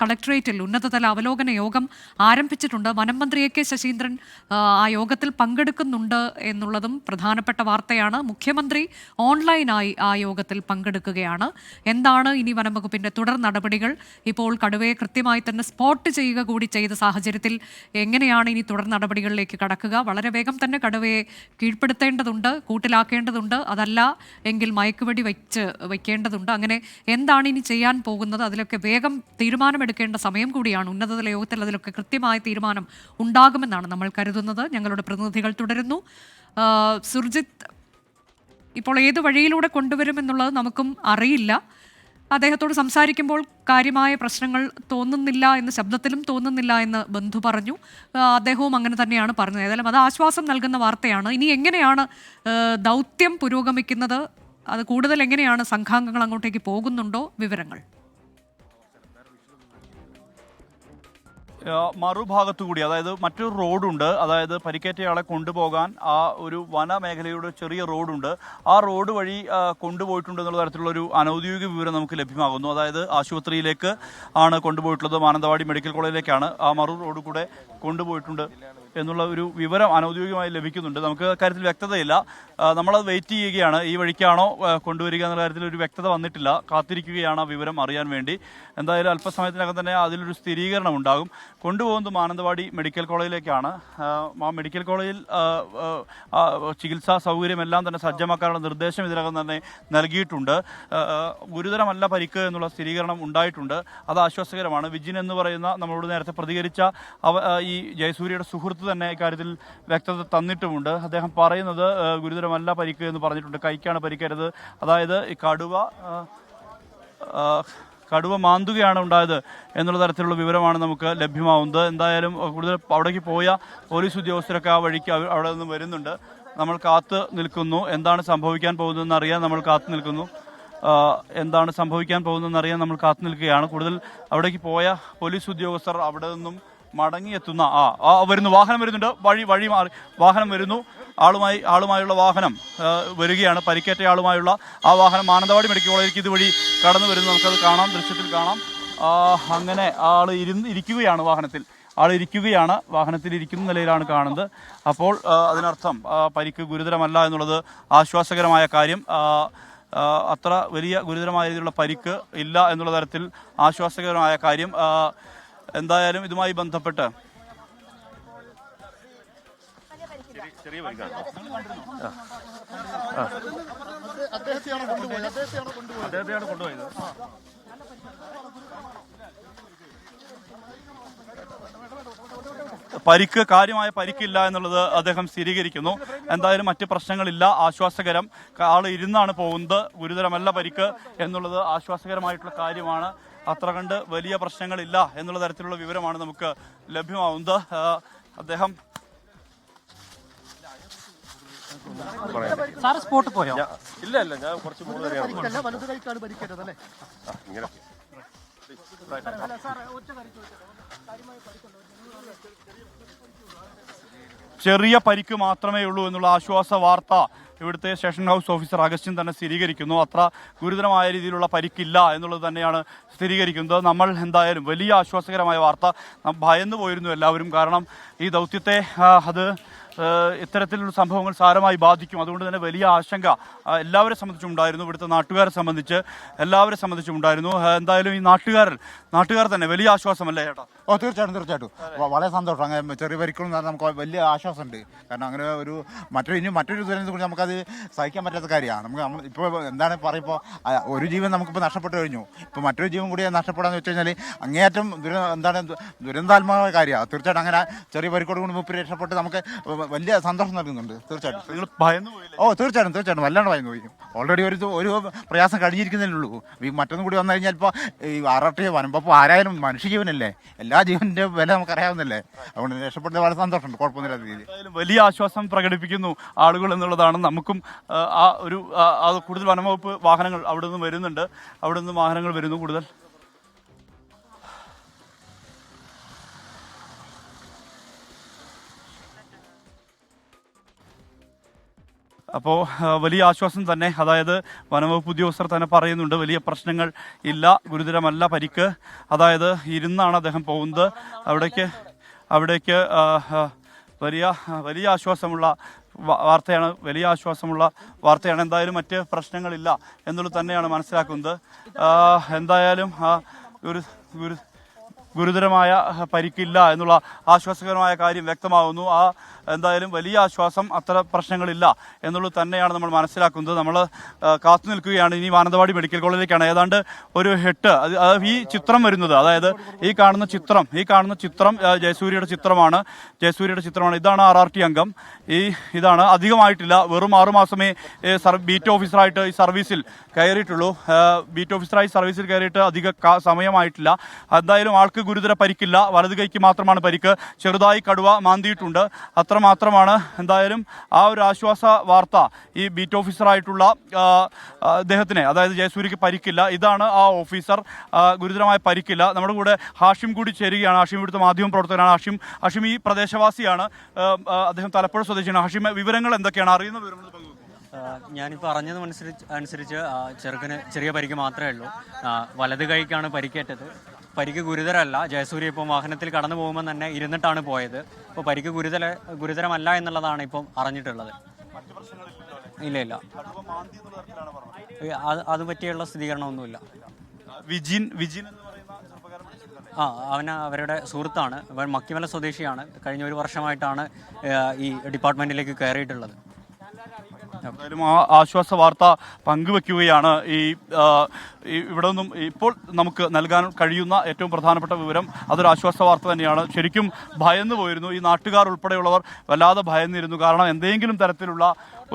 കളക്ടറേറ്റിൽ ഉന്നതതല അവലോകന യോഗം ആരംഭിച്ചിട്ടുണ്ട്. വനംമന്ത്രി എ കെ ശശീന്ദ്രൻ ആ യോഗത്തിൽ പങ്കെടുക്കുന്നുണ്ട് എന്നുള്ളതും പ്രധാനപ്പെട്ട വാർത്തയാണ്. മുഖ്യമന്ത്രി ഓൺലൈനായി ആ യോഗത്തിൽ പങ്കെടുക്കുകയാണ്. എന്താണ് ഇനി വനംവകുപ്പിന്റെ തുടർ നടപടികൾ? ഇപ്പോൾ കടുവയെ കൃത്യമായി തന്നെ സ്പോട്ട് ചെയ്യുക കൂടി ചെയ്ത സാഹചര്യത്തിൽ എങ്ങനെയാണ് ഇനി തുടർ നടപടികളിലേക്ക് കടക്കുക? വളരെ വേഗം തന്നെ കടുവയെ കീഴ്പ്പെടുത്തേണ്ടതുണ്ട്, കൂട്ടിലാക്കേണ്ടതുണ്ട്, അതല്ല എങ്കിൽ മയക്കുവെടി വയ്ക്കേണ്ടതുണ്ട്. അങ്ങനെ എന്താണ് ഇനി ചെയ്യാൻ പോകുന്നത്? അതിലൊക്കെ വേഗം തീരുമാനമെടുക്കേണ്ട സമയം കൂടിയാണ്. ഉന്നതതല യോഗത്തിൽ അതിലൊക്കെ കൃത്യമായ തീരുമാനം ഉണ്ടാകുമെന്നാണ് നമ്മൾ കരുതുന്നത്. ഞങ്ങളുടെ പ്രതിനിധികൾ തുടരുന്നു. സുർജിത്ത്, ഇപ്പോൾ ഏത് വഴിയിലൂടെ കൊണ്ടുവരുമെന്നുള്ളത് നമുക്കും അറിയില്ല. അദ്ദേഹത്തോട് സംസാരിക്കുമ്പോൾ കാര്യമായ പ്രശ്നങ്ങൾ തോന്നുന്നില്ല എന്ന്, ശബ്ദത്തിലും തോന്നുന്നില്ല എന്ന് ബന്ധു പറഞ്ഞു. അദ്ദേഹവും അങ്ങനെ തന്നെയാണ് പറഞ്ഞത്. ഏതായാലും അത് ആശ്വാസം നൽകുന്ന വാർത്തയാണ്. ഇനി എങ്ങനെയാണ് ദൗത്യം പുരോഗമിക്കുന്നത്? അത് കൂടുതൽ എങ്ങനെയാണ്? സംഘാംഗങ്ങൾ അങ്ങോട്ടേക്ക് പോകുന്നുണ്ടോ? വിവരങ്ങൾ മറുഭാഗത്തു കൂടി, അതായത് മറ്റൊരു റോഡുണ്ട്. അതായത് പരിക്കേറ്റയാളെ കൊണ്ടുപോകാൻ ആ ഒരു വനമേഖലയുടെ ചെറിയ റോഡുണ്ട്. ആ റോഡ് വഴി കൊണ്ടുപോയിട്ടുണ്ട് എന്നുള്ള തരത്തിലുള്ളൊരു അനൗദ്യോഗിക വിവരം നമുക്ക് ലഭ്യമാകുന്നു. അതായത് ആശുപത്രിയിലേക്ക് ആണ് കൊണ്ടുപോയിട്ടുള്ളത്, മാനന്തവാടി മെഡിക്കൽ കോളേജിലേക്കാണ് ആ മറു റോഡ് കൂടെ കൊണ്ടുപോയിട്ടുണ്ട് എന്നുള്ള ഒരു വിവരം അനൗദ്യോഗികമായി ലഭിക്കുന്നുണ്ട്. നമുക്ക് കാര്യത്തിൽ വ്യക്തതയില്ല. നമ്മളത് വെയിറ്റ് ചെയ്യുകയാണ്. ഈ വഴിക്കാണോ കൊണ്ടുവരിക എന്നുള്ള കാര്യത്തിൽ ഒരു വ്യക്തത വന്നിട്ടില്ല. കാത്തിരിക്കുകയാണ് ആ വിവരം അറിയാൻ വേണ്ടി. എന്തായാലും അല്പസമയത്തിനകം തന്നെ അതിലൊരു സ്ഥിരീകരണം ഉണ്ടാകും. കൊണ്ടുപോകുന്നത് മാനന്തവാടി മെഡിക്കൽ കോളേജിലേക്കാണ്. ആ മെഡിക്കൽ കോളേജിൽ ചികിത്സാ സൗകര്യമെല്ലാം തന്നെ സജ്ജമാക്കാനുള്ള നിർദ്ദേശം ഇതിനകം തന്നെ നൽകിയിട്ടുണ്ട്. ഗുരുതരമല്ല പരിക്ക് എന്നുള്ള സ്ഥിരീകരണം ഉണ്ടായിട്ടുണ്ട്. അത് ആശ്വാസകരമാണ്. വിജിൻ എന്ന് പറയുന്ന നമ്മളോട് നേരത്തെ പ്രതികരിച്ച ഈ ജയസൂര്യയുടെ സുഹൃത്ത് തന്നെ ഇക്കാര്യത്തിൽ വ്യക്തത തന്നിട്ടുമുണ്ട്. അദ്ദേഹം പറയുന്നത് ഗുരുതരമല്ല പരിക്ക് എന്ന് പറഞ്ഞിട്ടുണ്ട്. കൈക്കാണ് പരിക്കേറ്റത്. അതായത് ഈ കടുവ മാന്തുകയാണ് ഉണ്ടായത് എന്നുള്ള തരത്തിലുള്ള വിവരമാണ് നമുക്ക് ലഭ്യമാവുന്നത്. എന്തായാലും കൂടുതൽ അവിടേക്ക് പോയ പോലീസ് ഉദ്യോഗസ്ഥരൊക്കെ ആ വഴിക്ക് അവിടെ നിന്ന് വരുന്നുണ്ട്. നമ്മൾ കാത്തു നിൽക്കുന്നു. എന്താണ് സംഭവിക്കാൻ പോകുന്നതെന്ന് അറിയാൻ നമ്മൾ കാത്തു നിൽക്കുന്നു. എന്താണ് സംഭവിക്കാൻ പോകുന്നതെന്ന് അറിയാൻ നമ്മൾ കാത്തു നിൽക്കുകയാണ്. കൂടുതൽ അവിടേക്ക് പോയ പോലീസ് ഉദ്യോഗസ്ഥർ അവിടെ നിന്നും മടങ്ങിയെത്തുന്ന വരുന്നു. വാഹനം വരുന്നുണ്ട്. വഴി മാറി വാഹനം വരുന്നു. ആളുമായുള്ള വാഹനം വരികയാണ്. പരിക്കേറ്റ ആളുമായുള്ള ആ വാഹനം മാനന്തവാടി മെഡിക്കൽ കോളേജിലേക്ക് ഇതുവഴി കടന്നു വരുന്നു. നമുക്കത് കാണാം, ദൃശ്യത്തിൽ കാണാം. അങ്ങനെ ഇരിക്കുകയാണ് വാഹനത്തിൽ. ഇരിക്കുകയാണ്, വാഹനത്തിൽ ഇരിക്കുന്ന നിലയിലാണ് കാണുന്നത്. അപ്പോൾ അതിനർത്ഥം പരിക്ക് ഗുരുതരമല്ല എന്നുള്ളത് ആശ്വാസകരമായ കാര്യം. അത്ര വലിയ ഗുരുതരമായ രീതിയിലുള്ള പരിക്ക് ഇല്ല എന്നുള്ള തരത്തിൽ ആശ്വാസകരമായ കാര്യം. എന്തായാലും ഇതുമായി ബന്ധപ്പെട്ട് പരിക്ക് കാര്യമായ പരിക്കില്ല എന്നുള്ളത് അദ്ദേഹം സ്ഥിരീകരിക്കുന്നു. എന്തായാലും മറ്റ് പ്രശ്നങ്ങളില്ല, ആശ്വാസകരം. ഇരുന്നാണ് പോകുന്നത്. ഗുരുതരമല്ല പരിക്ക് എന്നുള്ളത് ആശ്വാസകരമായിട്ടുള്ള കാര്യമാണ്. അത്ര കണ്ട് വലിയ പ്രശ്നങ്ങളില്ല എന്നുള്ള തരത്തിലുള്ള വിവരമാണ് നമുക്ക് ലഭ്യമാവുന്നത്. അദ്ദേഹം സ്പോട്ട് പോയോ? ഇല്ല, ഞാൻ കുറച്ച് ചെറിയ പരിക്ക് മാത്രമേ ഉള്ളൂ എന്നുള്ള ആശ്വാസ വാർത്ത ഇവിടുത്തെ സ്റ്റേഷൻ ഹൗസ് ഓഫീസർ അഗസ്റ്റിൻ തന്നെ സ്ഥിരീകരിക്കുന്നു. അത്ര ഗുരുതരമായ രീതിയിലുള്ള പരിക്കില്ല എന്നുള്ളത് തന്നെയാണ് സ്ഥിരീകരിക്കുന്നത്. നമ്മൾ എന്തായാലും വലിയ ആശ്വാസകരമായ വാർത്ത. ഭയന്നു പോയിരുന്നു എല്ലാവരും. കാരണം ഈ ദൗത്യത്തെ അത് ഇത്തരത്തിലുള്ള സംഭവങ്ങൾ സാരമായി ബാധിക്കും. അതുകൊണ്ട് തന്നെ വലിയ ആശങ്ക എല്ലാവരെ സംബന്ധിച്ചുണ്ടായിരുന്നു. ഇവിടുത്തെ നാട്ടുകാരെ സംബന്ധിച്ച് എല്ലാവരെ സംബന്ധിച്ചുണ്ടായിരുന്നു. എന്തായാലും ഈ നാട്ടുകാർ തന്നെ വലിയ ആശ്വാസമല്ലേ ചേട്ടാ? തീർച്ചയായിട്ടും വളരെ സന്തോഷം. അങ്ങനെ ചെറിയ പരിക്കുകൾ നമുക്ക് വലിയ ആശ്വാസമുണ്ട്. കാരണം അങ്ങനെ മറ്റൊരു ദുരന്തത്തെ കുറിച്ച് നമുക്കത് സഹിക്കാൻ പറ്റാത്ത കാര്യമാണ്. നമ്മൾ ഇപ്പോൾ എന്താണ് പറയുമ്പോൾ ഒരു ജീവൻ നമുക്കിപ്പോൾ നഷ്ടപ്പെട്ടു കഴിഞ്ഞു. ഇപ്പോൾ മറ്റൊരു ജീവൻ കൂടി നഷ്ടപ്പെടാന്ന് വെച്ച് കഴിഞ്ഞാൽ അങ്ങേയറ്റം ദുരന്താത്മകമായ കാര്യമാണ്. തീർച്ചയായിട്ടും അങ്ങനെ ചെറിയ പരിക്കോട് കൊണ്ട് മുപ്പര് രക്ഷപ്പെട്ട് നമുക്ക് വലിയ സന്തോഷം നൽകുന്നുണ്ട്. തീർച്ചയായിട്ടും തീർച്ചയായിട്ടും വല്ലാണ്ട് ഭയന്നു പോയി. ഓൾറെഡി ഒരു പ്രയാസം കഴിഞ്ഞിരിക്കുന്നതേ ഉള്ളൂ. ഈ മറ്റൊന്നും കൂടി വന്നു കഴിഞ്ഞാൽ ഇപ്പോൾ ഈ അറട്ടി വനമ്പോൾ ആരായാലും മനുഷ്യജീവനല്ലേ, എല്ലാ ജീവന്റെ വില നമുക്കറിയാവുന്നല്ലേ. അതുകൊണ്ട് രക്ഷപ്പെടുന്നത് വളരെ സന്തോഷമുണ്ട്. കുഴപ്പമൊന്നുമില്ലാത്ത രീതിയിൽ വലിയ ആശ്വാസം പ്രകടിപ്പിക്കുന്നു ആളുകൾ എന്നുള്ളതാണ്. നമുക്കും കൂടുതൽ വനംവകുപ്പ് വാഹനങ്ങൾ അവിടെ നിന്ന് വരുന്നുണ്ട്. അവിടെ നിന്ന് വാഹനങ്ങൾ വരുന്നു കൂടുതൽ. അപ്പോൾ വലിയ ആശ്വാസം തന്നെ. അതായത് വനംവകുപ്പ് ഉദ്യോഗസ്ഥർ തന്നെ പറയുന്നുണ്ട് വലിയ പ്രശ്നങ്ങൾ ഇല്ല, ഗുരുതരമല്ല പരിക്ക്. അതായത് ഇരുന്നാണ് അദ്ദേഹം പോകുന്നത്. അവിടേക്ക് വലിയ ആശ്വാസമുള്ള വാർത്തയാണ്. എന്തായാലും മറ്റ് പ്രശ്നങ്ങളില്ല എന്നുള്ളത് തന്നെയാണ് മനസ്സിലാക്കുന്നത്. എന്തായാലും ഗുരുതരമായ പരിക്കില്ല എന്നുള്ള ആശ്വാസകരമായ കാര്യം വ്യക്തമാകുന്നു. എന്തായാലും വലിയ ആശ്വാസം, അത്ര പ്രശ്നങ്ങളില്ല എന്നുള്ളത് തന്നെയാണ് നമ്മൾ മനസ്സിലാക്കുന്നത്. നമ്മൾ കാത്തു നിൽക്കുകയാണ്. ഇനി മാനന്തവാടി മെഡിക്കൽ കോളേജിലേക്കാണ്. ഏതാണ്ട് ഒരു 8 ഈ ചിത്രം വരുന്നത്, അതായത് ഈ കാണുന്ന ചിത്രം ജയസൂര്യയുടെ ചിത്രമാണ്. ഇതാണ് RRT അംഗം. ഇതാണ് അധികമായിട്ടില്ല, വെറും 6 മാസമേ ബീറ്റ് ഓഫീസറായിട്ട് ഈ സർവീസിൽ കയറിയിട്ടുള്ളൂ. കയറിയിട്ട് അധിക സമയമായിട്ടില്ല. എന്തായാലും ആൾക്ക് ഗുരുതര പരിക്കില്ല. വലതു കൈക്ക് മാത്രമാണ് പരിക്ക്. ചെറുതായി കടുവ മാന്തിയിട്ടുണ്ട്, അത്രമാത്രമാണ്. എന്തായാലും ആ ഒരു ആശ്വാസ വാർത്ത ഈ ബീറ്റ് ഓഫീസറായിട്ടുള്ള അദ്ദേഹത്തിന്, അതായത് ജയസൂര്യക്ക് പരിക്കില്ല. ഇതാണ് ആ ഓഫീസർ, ഗുരുതരമായ പരിക്കില്ല. നമ്മുടെ കൂടെ ഹാഷിം കൂടി ചേരുകയാണ്. ഹാഷിം ഇവിടുത്തെ മാധ്യമ പ്രവർത്തകനാണ്. ഹാഷിം ഈ പ്രദേശവാസിയാണ്. അദ്ദേഹം തലപ്പുഴ സ്വദേശിയാണ്. ഹാഷിം, വിവരങ്ങൾ എന്തൊക്കെയാണ്? അറിയുന്ന വിവരങ്ങൾ പങ്കുവെക്കും. ഞാനിപ്പോൾ അറിഞ്ഞതനുസരിച്ച് ചെറുക്കന് ചെറിയ പരിക്ക് മാത്രമേ ഉള്ളൂ. വലത് കൈക്കാണ് പരിക്കേറ്റത്. പരിക്ക് ഗുരുതരമല്ല. ജയസൂര്യ ഇപ്പോൾ വാഹനത്തിൽ കടന്നു പോകുമ്പോൾ തന്നെ ഇരുന്നിട്ടാണ് പോയത്. ഇപ്പോൾ പരിക്ക് ഗുരുതരമല്ല എന്നുള്ളതാണ് ഇപ്പം അറിഞ്ഞിട്ടുള്ളത്. ഇല്ല, അത് പറ്റിയുള്ള സ്ഥിരീകരണമൊന്നുമില്ല. അവരുടെ സുഹൃത്താണ്. മക്കിമല സ്വദേശിയാണ്. കഴിഞ്ഞ 1 വർഷമായിട്ടാണ് ഈ ഡിപ്പാർട്ട്മെന്റിലേക്ക് കയറിയിട്ടുള്ളത്. എന്തായാലും ആ ആശ്വാസ വാർത്ത പങ്കുവെക്കുകയാണ്. ഇവിടെ നിന്നും ഇപ്പോൾ നമുക്ക് നൽകാൻ കഴിയുന്ന ഏറ്റവും പ്രധാനപ്പെട്ട വിവരം അതൊരു ആശ്വാസ വാർത്ത തന്നെയാണ്. ശരിക്കും ഭയന്നു പോയിരുന്നു. ഈ നാട്ടുകാർ ഉൾപ്പെടെയുള്ളവർ വല്ലാതെ ഭയന്നിരുന്നു. കാരണം എന്തെങ്കിലും തരത്തിലുള്ള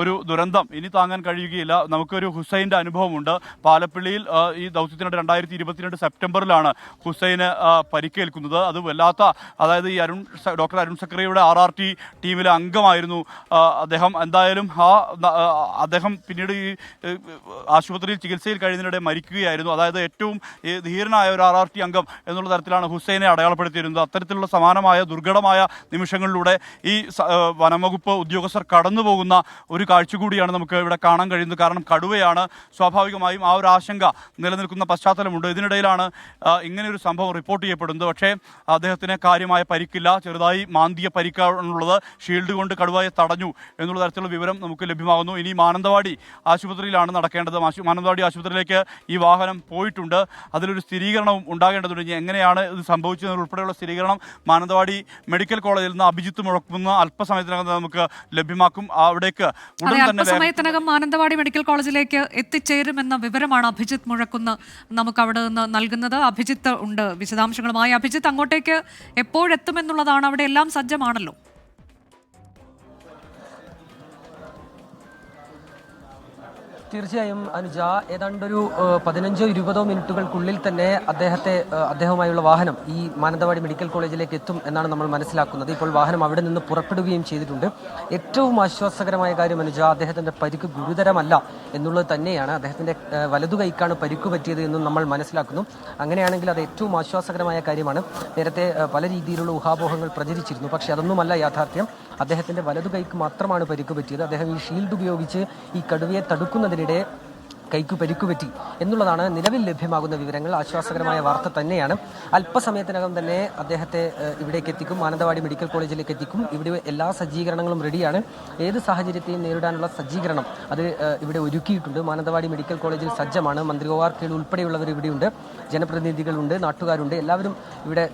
ഒരു ദുരന്തം ഇനി താങ്ങാൻ കഴിയുകയില്ല. നമുക്കൊരു ഹുസൈൻ്റെ അനുഭവമുണ്ട്. പാലപ്പിള്ളിയിൽ ഈ ദൗത്യത്തിനിടെ 2022 സെപ്റ്റംബറിലാണ് ഹുസൈന് പരിക്കേൽക്കുന്നത്. അത് വല്ലാത്ത, അതായത് ഈ ഡോക്ടർ അരുൺ സക്രിയയുടെ RRT ടീമിലെ അംഗമായിരുന്നു അദ്ദേഹം. എന്തായാലും അദ്ദേഹം പിന്നീട് ഈ ആശുപത്രിയിൽ ചികിത്സയിൽ കഴിയുന്നതിനിടെ മരിക്കുകയായിരുന്നു. അതായത് ഏറ്റവും ധീരനായ ഒരു RRT അംഗം എന്നുള്ള തരത്തിലാണ് ഹുസൈനെ അടയാളപ്പെടുത്തിയിരുന്നത്. അത്തരത്തിലുള്ള സമാനമായ ദുർഘടമായ നിമിഷങ്ങളിലൂടെ ഈ വനംവകുപ്പ് ഉദ്യോഗസ്ഥർ കടന്നു പോകുന്ന ഒരു കാഴ്ച കൂടിയാണ് നമുക്ക് ഇവിടെ കാണാൻ കഴിയുന്നത്. കാരണം കടുവയാണ്. സ്വാഭാവികമായും ആ ഒരു ആശങ്ക നിലനിൽക്കുന്ന പശ്ചാത്തലമുണ്ട്. ഇതിനിടയിലാണ് ഇങ്ങനെയൊരു സംഭവം റിപ്പോർട്ട് ചെയ്യപ്പെടുന്നത്. പക്ഷേ അദ്ദേഹത്തിന് കാര്യമായ പരിക്കില്ല. ചെറുതായി മാന്തിയ പരിക്കാണുള്ളത്. ഷീൽഡ് കൊണ്ട് കടുവയെ തടഞ്ഞു എന്നുള്ള തരത്തിലുള്ള വിവരം നമുക്ക് ലഭ്യമാകുന്നു. ഇനി മാനന്തവാടി ആശുപത്രിയിലാണ് നടക്കേണ്ടത്. മാനന്തവാടി ആശുപത്രിയിലേക്ക് ഈ വാഹനം പോയിട്ടുണ്ട്. അതിലൊരു സ്ഥിരീകരണവും ഉണ്ടാകേണ്ടതുണ്ട്. ഇനി എങ്ങനെയാണ് ഇത് സംഭവിച്ചത് ഉൾപ്പെടെയുള്ള സ്ഥിരീകരണം മാനന്തവാടി മെഡിക്കൽ കോളേജിൽ നിന്ന് അഭിജിത്ത് മുഴക്കുന്ന അല്പസമയത്തിനകം നമുക്ക് ലഭ്യമാക്കും. അവിടേക്ക് അല്പസമയത്തിനകം മാനന്തവാടി മെഡിക്കൽ കോളേജിലേക്ക് എത്തിച്ചേരുമെന്ന വിവരമാണ് അഭിജിത്ത് മുഴക്കുന്ന് നമുക്ക് അവിടെ നിന്ന് നൽകുന്നത്. അഭിജിത്ത് ഉണ്ട് വിശദാംശങ്ങളുമായി. അഭിജിത്ത്, അങ്ങോട്ടേക്ക് എപ്പോഴെത്തുമെന്നുള്ളതാണ്? അവിടെ എല്ലാം സജ്ജമാണല്ലോ. തീർച്ചയായും അനുജ, ഏതാണ്ടൊരു 15-20 മിനിറ്റുകൾക്കുള്ളിൽ തന്നെ അദ്ദേഹവുമായുള്ള വാഹനം ഈ മാനന്തവാടി മെഡിക്കൽ കോളേജിലേക്ക് എത്തും എന്നാണ് നമ്മൾ മനസ്സിലാക്കുന്നത്. ഇപ്പോൾ വാഹനം അവിടെ നിന്ന് പുറപ്പെടുകയും ചെയ്തിട്ടുണ്ട്. ഏറ്റവും ആശ്വാസകരമായ കാര്യം അനുജ, അദ്ദേഹത്തിൻ്റെ പരിക്ക് ഗുരുതരമല്ല എന്നുള്ളത് തന്നെയാണ്. അദ്ദേഹത്തിൻ്റെ വലതു കൈക്കാണ് പരിക്ക് പറ്റിയത് എന്നും നമ്മൾ മനസ്സിലാക്കുന്നു. അങ്ങനെയാണെങ്കിൽ അത് ഏറ്റവും ആശ്വാസകരമായ കാര്യമാണ്. നേരത്തെ പല രീതിയിലുള്ള ഊഹാപോഹങ്ങൾ പ്രചരിച്ചിരുന്നു. പക്ഷേ അതൊന്നുമല്ല യാഥാർത്ഥ്യം. അദ്ദേഹത്തിൻ്റെ വലതു കൈക്ക് മാത്രമാണ് പരിക്ക് പറ്റിയത്. അദ്ദേഹം ഈ ഷീൽഡ് ഉപയോഗിച്ച് ഈ കടുവയെ തടുക്കുന്നതിനിടെ കൈക്ക് പരിക്കുപറ്റി എന്നുള്ളതാണ് നിലവിൽ ലഭ്യമാകുന്ന വിവരങ്ങൾ. ആശ്വാസകരമായ വാർത്ത തന്നെയാണ്. അല്പസമയത്തിനകം തന്നെ അദ്ദേഹത്തെ ഇവിടേക്ക് എത്തിക്കും, മാനന്തവാടി മെഡിക്കൽ കോളേജിലേക്ക് എത്തിക്കും. ഇവിടെ എല്ലാ സജ്ജീകരണങ്ങളും റെഡിയാണ്. ഏത് സാഹചര്യത്തെയും നേരിടാനുള്ള സജ്ജീകരണം അത് ഇവിടെ ഒരുക്കിയിട്ടുണ്ട്. മാനന്തവാടി മെഡിക്കൽ കോളേജിൽ സജ്ജമാണ്. മന്ത്രി OR കേളു ഉൾപ്പെടെയുള്ളവർ ഇവിടെയുണ്ട്. ജനപ്രതിനിധികളുണ്ട്, നാട്ടുകാരുണ്ട്. എല്ലാവരും ഇവിടെ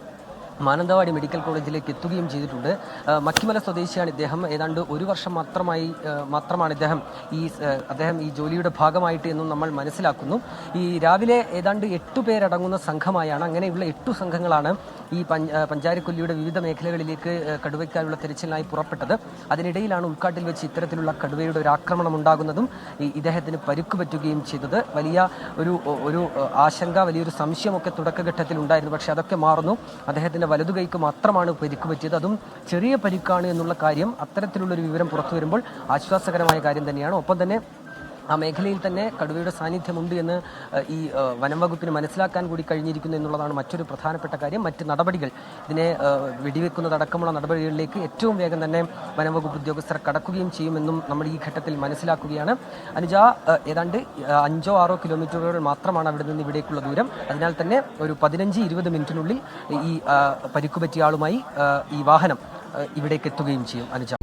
മാനന്തവാടി മെഡിക്കൽ കോളേജിലേക്ക് എത്തുകയും ചെയ്തിട്ടുണ്ട്. മക്കിമല സ്വദേശിയാണ് ഇദ്ദേഹം. ഏതാണ്ട് 1 വർഷം മാത്രമാണ് അദ്ദേഹം ഈ ജോലിയുടെ ഭാഗമായിട്ട് എന്നും നമ്മൾ മനസ്സിലാക്കുന്നു. ഈ രാവിലെ ഏതാണ്ട് 8 പേരടങ്ങുന്ന സംഘമായാണ്, അങ്ങനെയുള്ള 8 സംഘങ്ങളാണ് ഈ പഞ്ചാരക്കൊല്ലിയുടെ വിവിധ മേഖലകളിലേക്ക് കടുവയ്ക്കാനുള്ള തെരച്ചിലിനായി പുറപ്പെട്ടത്. അതിനിടയിലാണ് ഉൾക്കാട്ടിൽ വെച്ച് ഇത്തരത്തിലുള്ള കടുവയുടെ ഒരു ആക്രമണം ഉണ്ടാകുന്നതും ഇദ്ദേഹത്തിന് പരിക്ക് പറ്റുകയും ചെയ്തത്. വലിയ ഒരു ആശങ്ക, വലിയൊരു സംശയമൊക്കെ തുടക്കഘട്ടത്തിൽ ഉണ്ടായിരുന്നു. പക്ഷേ അതൊക്കെ മാറുന്നു. അദ്ദേഹത്തിൻ്റെ വലതു കൈക്ക് മാത്രമാണ് പരിക്ക് പറ്റിയത്. അതും ചെറിയ പരിക്കാണ് എന്നുള്ള കാര്യം, അത്തരത്തിലുള്ളൊരു വിവരം പുറത്തു വരുമ്പോൾ ആശ്വാസകരമായ കാര്യം തന്നെയാണ്. ഒപ്പം തന്നെ ആ മേഖലയിൽ തന്നെ കടുവയുടെ സാന്നിധ്യമുണ്ട് എന്ന് ഈ വനം വകുപ്പിന് മനസ്സിലാക്കാൻ കൂടി കഴിഞ്ഞിരിക്കുന്നു എന്നുള്ളതാണ് മറ്റൊരു പ്രധാനപ്പെട്ട കാര്യം. മറ്റ് നടപടികൾ ഇതിനെ വെടിവെക്കുന്നതടക്കമുള്ള നടപടികളിലേക്ക് ഏറ്റവും വേഗം തന്നെ വനം വകുപ്പ് ഉദ്യോഗസ്ഥർ കടക്കുകയും ചെയ്യുമെന്നും നമ്മൾ ഈ ഘട്ടത്തിൽ മനസ്സിലാക്കുകയാണ്. അനുജ, ഏതാണ്ട് 5-6 കിലോമീറ്ററുകൾ മാത്രമാണ് അവിടെ നിന്ന് ഇവിടേക്കുള്ള ദൂരം. അതിനാൽ തന്നെ ഒരു 15-20 മിനിറ്റിനുള്ളിൽ ഈ പരിക്കുപറ്റിയ ആളുമായി ഈ വാഹനം ഇവിടേക്ക് എത്തുകയും ചെയ്യും. അനുജ.